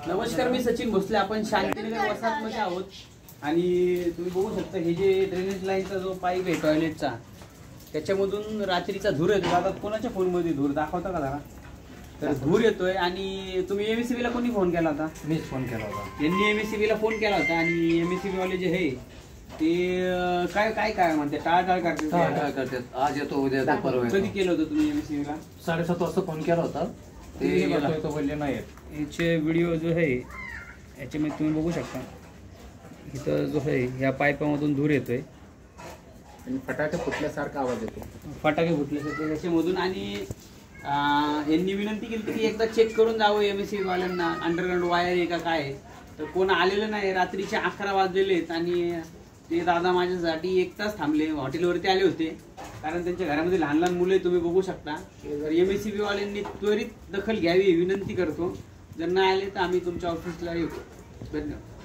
नमस्कार, मी सचिन भोसले. आपण शांतीनगर वसाहतमध्ये आहोत आणि तुम्ही बघू शकता हे जे ड्रेनेज लाईनचा जो पाईप आहे टॉयलेटचा, त्याच्यामधून रात्रीचा धूर येतो. आता कोणाच्या फोनमध्ये धूर दाखवता का जरा? तर धूर येतोय. आणि तुम्ही एमएससीबीला कोणी फोन केला होता? मीच फोन केला होता. यांनी एमएससीबीला फोन केला होता आणि एमएससीबी वाले जे आहे ते काय काय काय म्हणते, टाळाटाळ करतात. आज येतो, उद्या येतो, परवा. कधी केलं होतं तुम्ही एमएससीबीला? 7:30 वाजता फोन केला होता. ते बोलले नाही. याचे व्हिडिओ जो आहे याच्यामध्ये तुम्ही बघू शकता. इथं जो आहे ह्या पाईपामधून धूर येतोय आणि फटाके फुटल्यासारखा आवाज येतो. फटाके फुटल्यासारखे त्याच्यामधून. आणि यांनी विनंती केली की एकदा चेक करून जावं एमएससीबी वाल्यांना, अंडरग्राऊंड वायर आहे का काय. तर कोण आलेलं नाही. रात्रीचे 11 वाजलेले आहेत आणि ते दादा माझ्यासाठी 1 तास थांबले. हॉटेलवरती आले होते कारण त्यांच्या घरामध्ये लहान लहान मुलं तुम्ही बघू शकता. जर एमएससीबी वाल्यांनी त्वरित दखल घ्यावी विनंती करतो. जर नाही आले तर आम्ही तुमच्या ऑफिसला येऊ. धन्यवाद.